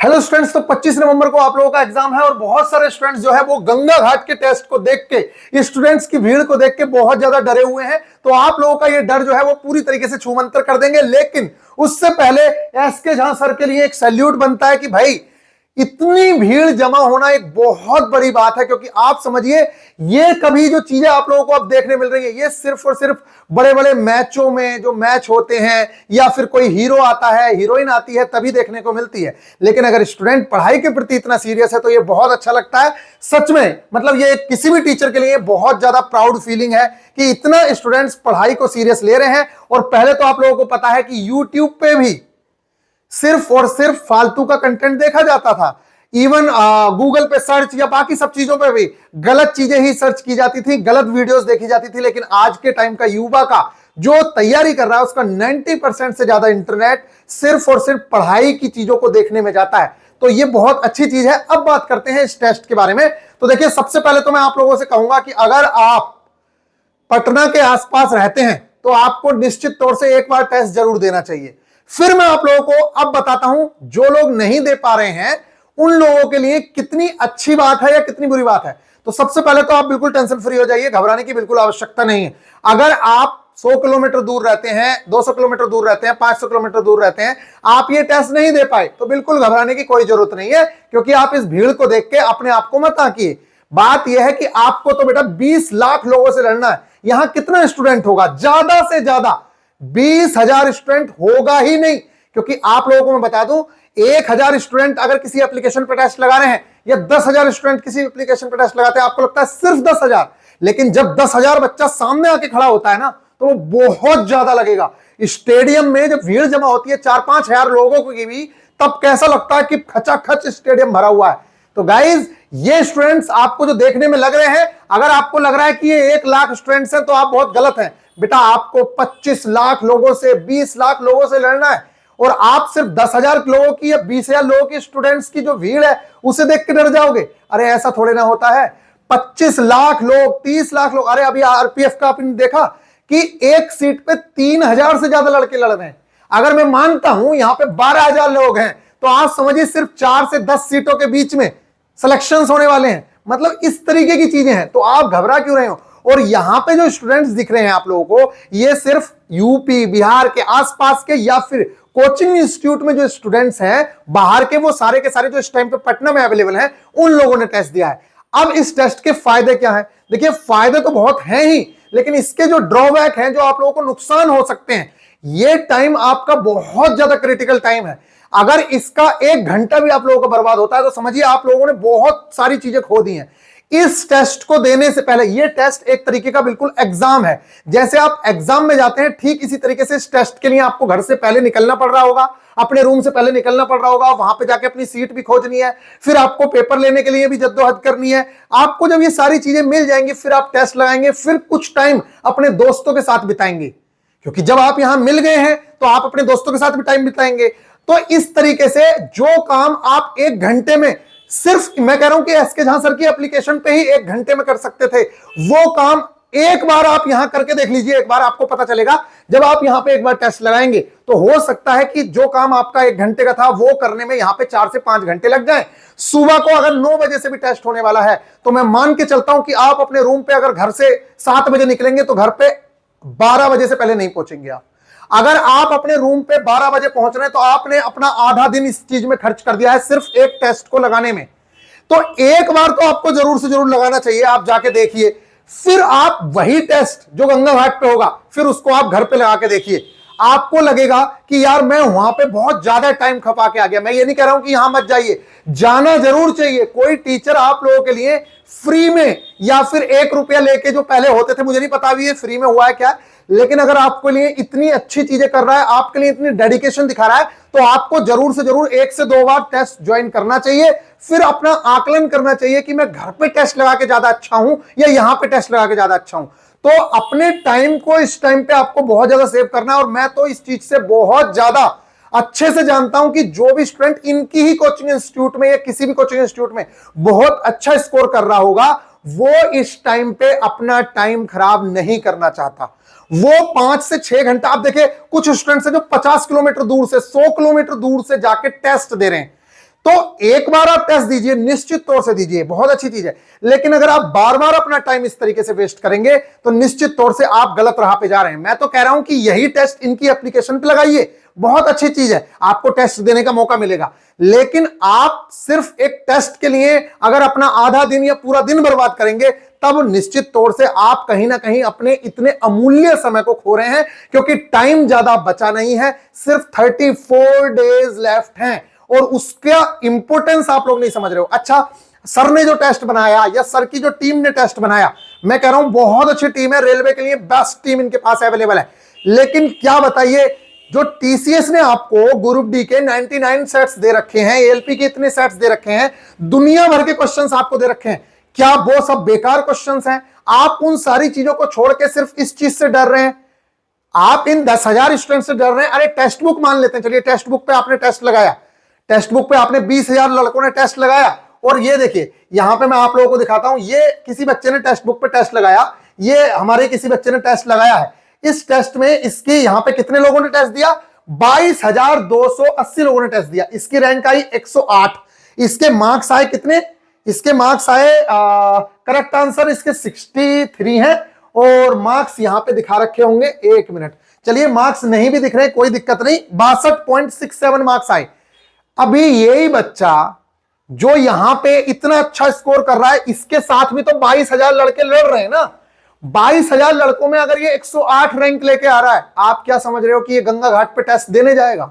Hello students, तो 25 नवंबर को आप लोगों का एग्जाम है और बहुत सारे स्टूडेंट्स जो है वो गंगा घाट के टेस्ट को देख के, स्टूडेंट्स की भीड़ को देख के बहुत ज्यादा डरे हुए हैं। तो आप लोगों का ये डर जो है वो पूरी तरीके से छूमंतर कर देंगे। लेकिन उससे पहले एसके झा सर के लिए एक सैल्यूट बनता है कि भाई इतनी भीड़ जमा होना एक बहुत बड़ी बात है, क्योंकि आप समझिए ये कभी जो चीजें आप लोगों को अब देखने मिल रही है ये सिर्फ और सिर्फ बड़े बड़े मैचों में जो मैच होते हैं या फिर कोई हीरो आता है, हीरोइन आती है, तभी देखने को मिलती है। लेकिन अगर स्टूडेंट पढ़ाई के प्रति इतना सीरियस है तो ये बहुत अच्छा लगता है सच में। मतलब ये किसी भी टीचर के लिए बहुत ज्यादा प्राउड फीलिंग है कि इतना स्टूडेंट्स पढ़ाई को सीरियस ले रहे हैं। और पहले तो आप लोगों को पता है कि यूट्यूब पे भी सिर्फ और सिर्फ फालतू का कंटेंट देखा जाता था। इवन गूगल पे सर्च या बाकी सब चीजों पे भी गलत चीजें ही सर्च की जाती थी, गलत वीडियोस देखी जाती थी। लेकिन आज के टाइम का युवा का जो तैयारी कर रहा है उसका 90% से ज्यादा इंटरनेट सिर्फ और सिर्फ पढ़ाई की चीजों को देखने में जाता है। तो ये बहुत अच्छी चीज है। अब बात करते हैं इस टेस्ट के बारे में। तो देखिए, सबसे पहले तो मैं आप लोगों से कहूंगा कि अगर आप पटना के आसपास रहते हैं तो आपको निश्चित तौर से एक बार टेस्ट जरूर देना चाहिए। फिर मैं आप लोगों को अब बताता हूं जो लोग नहीं दे पा रहे हैं उन लोगों के लिए कितनी अच्छी बात है या कितनी बुरी बात है। तो सबसे पहले तो आप बिल्कुल टेंशन फ्री हो जाइए, घबराने की बिल्कुल आवश्यकता नहीं है। अगर आप 100 किलोमीटर दूर रहते हैं, 200 किलोमीटर दूर रहते हैं, 500 किलोमीटर दूर रहते हैं, आप ये टेस्ट नहीं दे पाए तो बिल्कुल घबराने की कोई जरूरत नहीं है, क्योंकि आप इस भीड़ को देख के अपने आप को मत आंकिए। बात यह है कि आपको तो बेटा 20 लाख लोगों से लड़ना है। यहां कितना स्टूडेंट होगा? ज्यादा से ज्यादा 20,000 स्टूडेंट होगा ही नहीं, क्योंकि आप लोगों को मैं बता दूं 1,000 स्टूडेंट अगर किसी एप्लीकेशन पर टेस्ट लगा रहे हैं या 10,000 स्टूडेंट किसी एप्लीकेशन पर टेस्ट लगाते हैं, आपको लगता है सिर्फ 10,000। लेकिन जब 10,000 बच्चा सामने आके खड़ा होता है ना तो वो बहुत ज्यादा लगेगा। स्टेडियम में जब भीड़ जमा होती है 4-5 हजार लोगों की भी, तब कैसा लगता है कि खचाखच स्टेडियम भरा हुआ है। तो गाइज, ये स्टूडेंट्स आपको जो देखने में लग रहे हैं, अगर आपको लग रहा है कि ये 1 लाख स्टूडेंट्स हैं तो आप बहुत गलत हैं। बेटा, आपको 25 लाख लोगों से, 20 लाख लोगों से लड़ना है और आप सिर्फ 10,000 लोगों की या 20,000 लोगों की स्टूडेंट्स की जो भीड़ है उसे देख के डर जाओगे? अरे ऐसा थोड़े ना होता है। 25 लाख लोग, 30 लाख लोग। अरे अभी आरपीएफ का आपने देखा कि एक सीट पे 3,000 से ज्यादा लड़के लड़ रहे हैं। अगर मैं मानता हूं यहां पे 12,000 लोग हैं तो आप समझिए सिर्फ 4 से 10 सीटों के बीच में सिलेक्शंस होने वाले हैं। मतलब इस तरीके की चीजें हैं, तो आप घबरा क्यों रहे हो? और यहां पे जो स्टूडेंट्स दिख रहे हैं आप लोगों को, ये सिर्फ यूपी बिहार के आसपास के या फिर कोचिंग इंस्टीट्यूट में जो स्टूडेंट्स हैं बाहर के, वो सारे के सारे जो इस टाइम पे पटना में अवेलेबल हैं, उन लोगों ने टेस्ट दिया है। अब इस टेस्ट के फायदे क्या हैं? देखिए, फायदे तो बहुत हैं ही, लेकिन इसके जो ड्रॉबैक हैं, जो आप लोगों को नुकसान हो सकते हैं, ये टाइम आपका बहुत ज्यादा क्रिटिकल टाइम है। अगर इसका 1 घंटा भी आप लोगों का बर्बाद होता है तो समझिए आप लोगों ने बहुत सारी चीजें खो दी हैं। इस टेस्ट को देने से पहले, ये टेस्ट एक तरीके का बिल्कुल एग्जाम है। जैसे आप एग्जाम में जाते हैं, ठीक इसी तरीके से इस टेस्ट के लिए आपको घर से पहले निकलना पड़ रहा होगा, अपने रूम से पहले निकलना पड़ रहा होगा, वहां पे जाके अपनी सीट भी खोजनी है, फिर आपको पेपर लेने के लिए भी जद्दोजहद करनी है। आपको जब ये सारी चीजें मिल जाएंगी, फिर आप टेस्ट लगाएंगे, फिर कुछ टाइम अपने दोस्तों के साथ बिताएंगे, क्योंकि जब आप यहां मिल गए हैं तो आप अपने दोस्तों के साथ भी टाइम बिताएंगे। तो इस तरीके से जो काम आप 1 घंटे में, सिर्फ मैं कह रहा हूं कि एसके झा सर की एप्लीकेशन पे ही 1 घंटे में कर सकते थे, वो काम एक बार आप यहां करके देख लीजिए। एक बार आपको पता चलेगा, जब आप यहां पे एक बार टेस्ट लगाएंगे तो हो सकता है कि जो काम आपका 1 घंटे का था वो करने में यहां पे 4 से 5 घंटे लग जाए। सुबह को अगर 9 बजे से भी टेस्ट होने वाला है तो मैं मान के चलता हूं कि आप अपने रूम पे अगर घर से 7 बजे निकलेंगे तो घर पे 12 बजे से पहले नहीं पहुंचेंगे आप। अगर आप अपने रूम पे 12 बजे पहुंच रहे हैं तो आपने अपना आधा दिन इस चीज में खर्च कर दिया है, सिर्फ एक टेस्ट को लगाने में। तो एक बार तो आपको जरूर से जरूर लगाना चाहिए, आप जाके देखिए। फिर आप वही टेस्ट जो गंगा घाट पे होगा, फिर उसको आप घर पे लगा के देखिए। आपको लगेगा कि यार मैं वहां पे बहुत ज्यादा टाइम खपा के आ गया। मैं ये नहीं कह रहा हूं कि यहां मत जाइए, जाना जरूर चाहिए। कोई टीचर आप लोगों के लिए फ्री में या फिर 1 रुपया लेके, जो पहले होते थे, मुझे नहीं पता अभी ये फ्री में हुआ है क्या, लेकिन अगर आपके लिए इतनी अच्छी चीजें कर रहा है, आपके लिए इतनी डेडिकेशन दिखा रहा है, तो आपको जरूर से जरूर 1 से 2 बार टेस्ट ज्वाइन करना चाहिए। फिर अपना आकलन करना चाहिए कि मैं घर पे टेस्ट लगा के ज्यादा अच्छा हूं या यहां पे टेस्ट लगा के ज्यादा अच्छा हूं। तो अपने टाइम को इस टाइम पे आपको बहुत ज्यादा सेव करना है। और मैं तो इस चीज से बहुत ज्यादा अच्छे से जानता हूं कि जो भी स्टूडेंट इनकी ही कोचिंग इंस्टीट्यूट में या किसी भी कोचिंग इंस्टीट्यूट में बहुत अच्छा स्कोर कर रहा होगा, वो इस टाइम पे अपना टाइम खराब नहीं करना चाहता। वो 5 से 6 घंटा, आप देखिए कुछ स्टूडेंट्स हैं जो 50 किलोमीटर दूर से, 100 किलोमीटर दूर से जाके टेस्ट दे रहे हैं। तो एक बार आप टेस्ट दीजिए, निश्चित तौर से दीजिए, बहुत अच्छी चीज है। लेकिन अगर आप बार बार अपना टाइम इस तरीके से वेस्ट करेंगे तो निश्चित तौर से आप गलत राह पे जा रहे हैं। मैं तो कह रहा हूं कि यही टेस्ट इनकी एप्लीकेशन पे लगाइए, बहुत अच्छी चीज है, आपको टेस्ट देने का मौका मिलेगा। लेकिन आप सिर्फ एक टेस्ट के लिए अगर अपना आधा दिन या पूरा दिन बर्बाद करेंगे, तब निश्चित तौर से आप कहीं ना कहीं अपने इतने अमूल्य समय को खो रहे हैं, क्योंकि टाइम ज्यादा बचा नहीं है, सिर्फ 34 डेज लेफ्ट हैं और उसका इंपॉर्टेंस आप लोग नहीं समझ रहे हो। अच्छा, सर ने जो टेस्ट बनाया या सर की जो टीम ने टेस्ट बनाया, मैं कह रहा हूं बहुत अच्छी टीम है, रेलवे के लिए बेस्ट टीम इनके पास अवेलेबल है। लेकिन क्या बताइए, जो टीसीएस ने आपको ग्रुप डी के 99 सेट्स दे रखे हैं, एएलपी के इतने सेट्स दे रखे हैं, दुनिया भर के क्वेश्चंस आपको दे रखे हैं, क्या वो सब बेकार क्वेश्चंस हैं? आप उन सारी चीजों को छोड़ के सिर्फ इस चीज से डर रहे हैं, आप इन 10,000 स्टूडेंट से डर रहे हैं। अरे टेक्स्ट बुक मान लेते हैं, चलिए टेक्स्ट बुक पे आपने टेस्ट लगाया, टेक्स्ट बुक पे आपने 20,000 लड़कों ने टेस्ट लगाया, और ये देखिए यहां पे मैं आप लोगों को दिखाता हूं, ये किसी बच्चे ने टेक्स्ट बुक पे टेस्ट लगाया, ये हमारे किसी बच्चे ने टेस्ट लगाया है। इस टेस्ट में इसके यहां पे कितने लोगों ने टेस्ट दिया? 22,280 लोगों ने टेस्ट दिया। इसकी रैंक आई 108। इसके मार्क्स आए कितने? इसके मार्क्स आए, करेक्ट आंसर इसके 63 है, और मार्क्स यहां पे दिखा रखे होंगे, एक मिनट, चलिए मार्क्स नहीं भी दिख रहे, कोई दिक्कत नहीं, 62.67 मार्क्स आए। अभी यही बच्चा जो यहां पे इतना अच्छा स्कोर कर रहा है, इसके साथ में तो 22,000 लड़के लड़ रहे हैं ना। 22,000 लड़कों में अगर ये 108 रैंक लेके आ रहा है, आप क्या समझ रहे हो कि ये गंगा घाट पे टेस्ट देने जाएगा?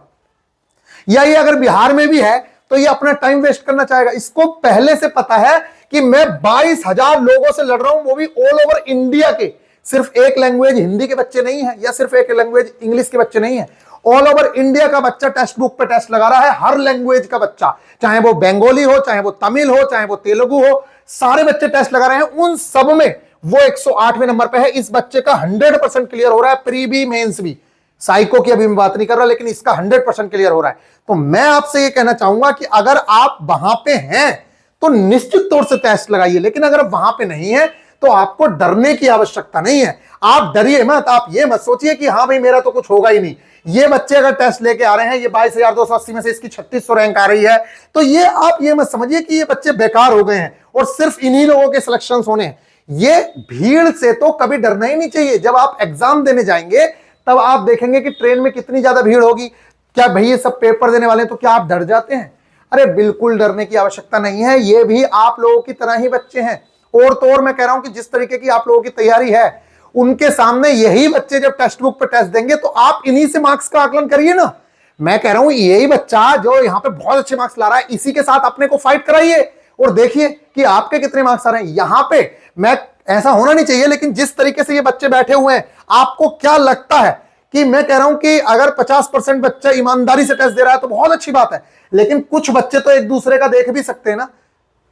या ये अगर बिहार में भी है तो ये अपना टाइम वेस्ट करना चाहेगा? इसको पहले से पता है कि मैं 22,000 लोगों से लड़ रहा हूं, वो भी ऑल ओवर इंडिया के, सिर्फ एक लैंग्वेज हिंदी के बच्चे नहीं है, या सिर्फ एक लैंग्वेज इंग्लिश के बच्चे नहीं है, ऑल ओवर इंडिया का बच्चा टेक्स्ट बुक पे टेस्ट लगा रहा है। हर लैंग्वेज का बच्चा, चाहे वो बंगाली हो, चाहे वो तमिल हो, चाहे वो तेलुगु हो, सारे बच्चे टेस्ट लगा रहे हैं। उन सब में वो 108वें नंबर पे है। इस बच्चे का 100% क्लियर हो रहा है, प्री भी मेंस भी, साइको की अभी मैं बात नहीं कर रहा, लेकिन इसका 100% क्लियर हो रहा है। तो मैं आपसे ये कहना चाहूंगा कि अगर आप वहां पे हैं तो निश्चित तौर से टेस्ट लगाइए, लेकिन अगर वहां पे नहीं है तो आपको डरने की आवश्यकता नहीं है। आप डरिए मत, आप ये मत सोचिए कि हाँ भाई मेरा तो कुछ होगा ही नहीं। ये बच्चे अगर टेस्ट लेके आ रहे हैं, ये 22,280 में से इसकी 3600 रैंक आ रही है, तो ये आप ये मत समझिए कि ये बच्चे बेकार हो गए हैं और सिर्फ इन्हीं लोगों के सिलेक्शन होने हैं। ये भीड़ से तो कभी डरना ही नहीं चाहिए। जब आप एग्जाम देने जाएंगे तब आप देखेंगे कि ट्रेन में कितनी ज्यादा भीड़ होगी। क्या भाई ये सब पेपर देने वाले हैं, तो क्या आप डर जाते हैं? अरे बिल्कुल डरने की आवश्यकता नहीं है, ये भी आप लोगों की तरह ही बच्चे हैं। और तो और मैं कह रहा हूं कि जिस तरीके की आप लोगों की तैयारी है, उनके सामने यही बच्चे जब टेक्स्ट बुक पर टेस्ट देंगे तो आप इन्हीं से मार्क्स का आकलन करिए ना। मैं कह रहा हूं यही बच्चा जो यहां पे बहुत अच्छे मार्क्स ला रहा है, इसी के साथ अपने को फाइट कराइए और देखिए कि आपके कितने मार्क्स आ रहे हैं। यहां पे मैं, ऐसा होना नहीं चाहिए, लेकिन जिस तरीके से ये बच्चे बैठे हुए हैं, आपको क्या लगता है कि मैं कह रहा हूं कि अगर 50% बच्चा ईमानदारी से टेस्ट दे रहा है तो बहुत अच्छी बात है, लेकिन कुछ बच्चे तो एक दूसरे का देख भी सकते हैं ना,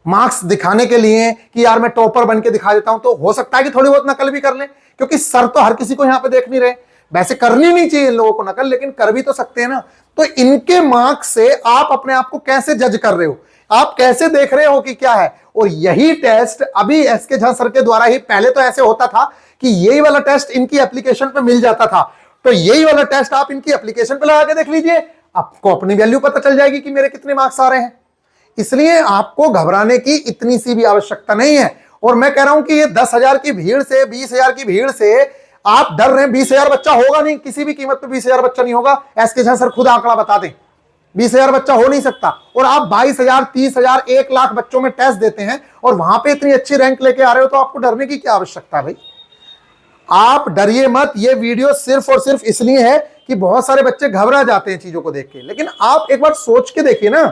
मार्क्स दिखाने के लिए कि यार मैं टॉपर बन के दिखा देता हूं, तो हो सकता है कि थोड़ी बहुत नकल भी कर लें, क्योंकि सर तो हर किसी को यहां पे देख नहीं रहे। वैसे करनी नहीं चाहिए इन लोगों को नकल, लेकिन कर भी तो सकते हैं ना। तो इनके मार्क्स से आप अपने आप को कैसे जज कर रहे हो, आप कैसे देख रहे हो कि क्या है? और यही टेस्ट अभी एसके झा सर के द्वारा ही, पहले तो ऐसे होता था कि यही वाला टेस्ट इनकी एप्लीकेशन पे मिल जाता था, तो यही वाला टेस्ट आप इनकी एप्लीकेशन पे लगा के देख लीजिए, आपको अपनी वैल्यू पता चल जाएगी कि मेरे कितने मार्क्स आ रहे हैं। इसलिए आपको घबराने की इतनी सी भी आवश्यकता नहीं है। और मैं कह रहा हूं कि ये 10,000 की भीड़ से, 20,000 की भीड़ से आप डर रहे हैं। 20,000 बच्चा होगा नहीं, किसी भी कीमत पे 20,000 बच्चा नहीं होगा। एसके झा सर खुद आंकड़ा बता दें, 20,000 बच्चा हो नहीं सकता। और आप 22,000, 30,000, 1,00,000 बच्चों में टेस्ट देते हैं और वहां पे इतनी अच्छी रैंक लेके आ रहे हो, तो आपको डरने की क्या आवश्यकता है भाई? आप डरिए मत। ये वीडियो सिर्फ और सिर्फ इसलिए है कि बहुत सारे बच्चे घबरा जाते हैं चीजों को देख के, लेकिन आप एक बार सोच के देखिए ना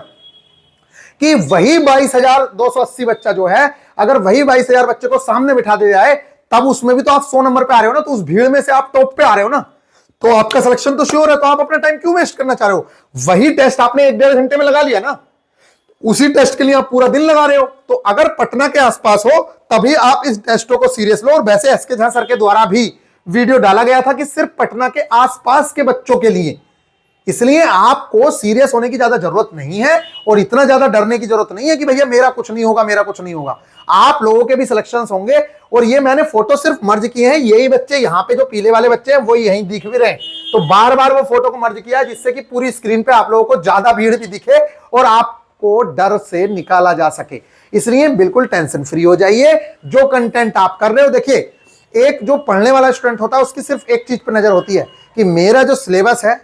कि वही 22,280 बच्चा जो है, अगर वही 22,000 बच्चे को सामने बिठा दिया जाए, तब उसमें भी तो आप 100 नंबर पे आ रहे हो ना, तो उस भीड़ में से आप टॉप पे आ रहे हो ना, तो आपका सिलेक्शन तो श्योर है। तो आप अपना टाइम क्यों वेस्ट करना चाह रहे हो? वही टेस्ट आपने 1-1.5 घंटे में लगा लिया ना, उसी टेस्ट के लिए आप पूरा दिन लगा रहे हो। तो अगर पटना के आसपास हो तभी आप इस टेस्टों को सीरियस लो। और वैसे एसके झा सर के द्वारा भी वीडियो डाला गया था कि सिर्फ पटना के आसपास के बच्चों के लिए, इसलिए आपको सीरियस होने की ज्यादा जरूरत नहीं है और इतना ज्यादा डरने की जरूरत नहीं है कि भैया मेरा कुछ नहीं होगा, मेरा कुछ नहीं होगा। आप लोगों के भी सिलेक्शंस होंगे। और ये मैंने फोटो सिर्फ मर्ज किए हैं, यही बच्चे यहाँ पे जो पीले वाले बच्चे हैं वो यहीं दिख भी रहे हैं, तो बार बार वो फोटो को मर्ज किया है जिससे कि पूरी स्क्रीन पे आप लोगों को ज्यादा भीड़ भी दिखे और आप आपको डर से निकाला जा सके। इसलिए बिल्कुल टेंशन फ्री हो जाइए। जो कंटेंट आप कर रहे हो, देखिए एक जो पढ़ने वाला स्टूडेंट होता है उसकी सिर्फ एक चीज पर नजर होती है कि मेरा जो सिलेबस है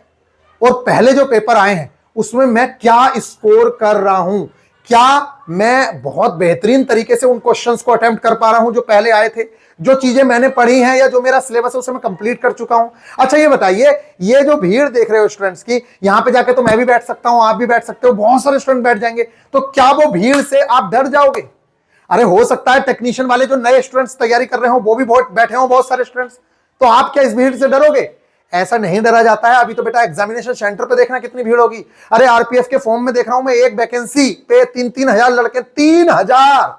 और पहले जो पेपर आए हैं उसमें मैं क्या स्कोर कर रहा हूं, क्या मैं बहुत बेहतरीन तरीके से उन क्वेश्चंस को अटेम्प्ट कर पा रहा हूं जो पहले आए थे, जो चीजें मैंने पढ़ी हैं या जो मेरा सिलेबस है उसे मैं कंप्लीट कर चुका हूं। अच्छा ये बताइए, ये जो भीड़ देख रहे हो स्टूडेंट्स की, यहां पे जाके तो मैं भी बैठ सकता हूं, आप भी बैठ सकते हो, बहुत सारे स्टूडेंट बैठ जाएंगे, तो क्या वो भीड़ से आप डर जाओगे? अरे हो सकता है टेक्नीशियन वाले जो नए स्टूडेंट्स तैयारी कर रहे हो वो भी बहुत बैठे हो, बहुत सारे स्टूडेंट्स, तो आप क्या इस भीड़ से डरोगे? ऐसा नहीं डरा जाता है। अभी तो बेटा एग्जामिनेशन सेंटर पे देखना कितनी भीड़ होगी। अरे आरपीएफ के फॉर्म में देख रहा हूं मैं, एक वैकेंसी पे 3,000 लड़के, 3,000।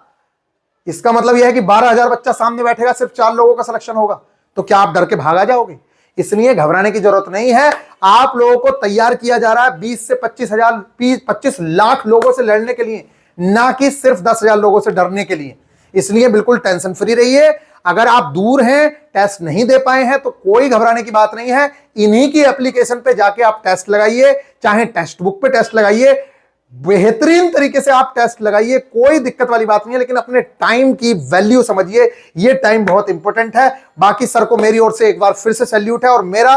इसका मतलब यह है कि 12,000 बच्चा सामने बैठेगा, सिर्फ 4 लोगों का सिलेक्शन होगा। तो क्या आप डर के भागा जाओगे? इसलिए घबराने की जरूरत नहीं है। आप लोगों को तैयार किया जा रहा है 20 से 25 लाख लोगों से लड़ने के लिए, ना कि सिर्फ 10,000 लोगों से डरने के लिए। इसलिए बिल्कुल टेंशन फ्री रहिए। अगर आप दूर हैं, टेस्ट नहीं दे पाए हैं, तो कोई घबराने की बात नहीं है। इन्हीं की एप्लीकेशन पे जाके आप टेस्ट लगाइए, चाहे टेक्स्ट बुक पे टेस्ट लगाइए, बेहतरीन तरीके से आप टेस्ट लगाइए, कोई दिक्कत वाली बात नहीं है। लेकिन अपने टाइम की वैल्यू समझिए, ये टाइम बहुत इंपॉर्टेंट है। बाकी सर को मेरी ओर से एक बार फिर से सैल्यूट है। और मेरा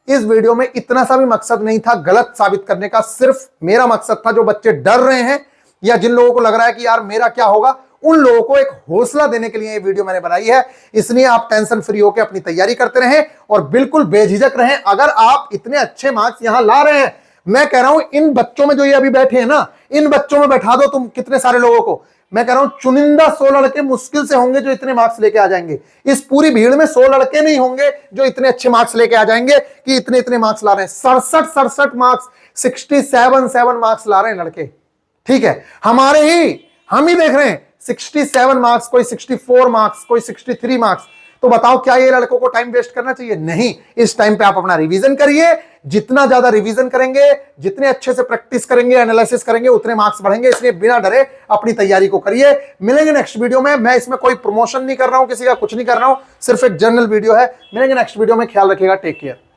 इस वीडियो में इतना सा भी मकसद नहीं था गलत साबित करने का, सिर्फ मेरा मकसद था जो बच्चे डर रहे हैं या जिन लोगों को लग रहा है कि यार मेरा क्या होगा, उन लोगों को एक हौसला देने के लिए ये वीडियो मैंने बनाई है। इसलिए आप टेंशन फ्री होकर अपनी तैयारी करते रहें और बिल्कुल बेझिझक रहें। अगर आप इतने अच्छे मार्क्स यहां ला रहे हैं, मैं कह रहा हूं इन बच्चों में जो ये अभी बैठे हैं ना, इन बच्चों में बैठा दो तुम कितने सारे लोगों को। मैं कह रहा हूं चुनिंदा 100 लड़के मुश्किल से होंगे जो इतने मार्क्स लेके आ जाएंगे। इस पूरी भीड़ में 100 लड़के नहीं होंगे जो इतने अच्छे मार्क्स लेके आ जाएंगे कि इतने इतने मार्क्स ला रहे हैं। 67 मार्क्स, 67 मार्क्स ला रहे हैं लड़के। ठीक है, हम ही देख रहे हैं 67 मार्क्स, कोई 64 मार्क्स, कोई 63 मार्क्स। तो बताओ क्या ये लड़कों को टाइम वेस्ट करना चाहिए? नहीं। इस टाइम पे आप अपना रिवीजन करिए। जितना ज्यादा रिवीजन करेंगे, जितने अच्छे से प्रैक्टिस करेंगे, एनालिसिस करेंगे, उतने मार्क्स बढ़ेंगे। इसलिए बिना डरे अपनी तैयारी को करिए। मिलेंगे नेक्स्ट वीडियो में। मैं इसमें कोई प्रमोशन नहीं कर रहा हूं किसी का, कुछ नहीं कर रहा हूं, सिर्फ एक जनरल वीडियो है। मिलेंगे नेक्स्ट वीडियो में। ख्याल रखिएगा। Take care.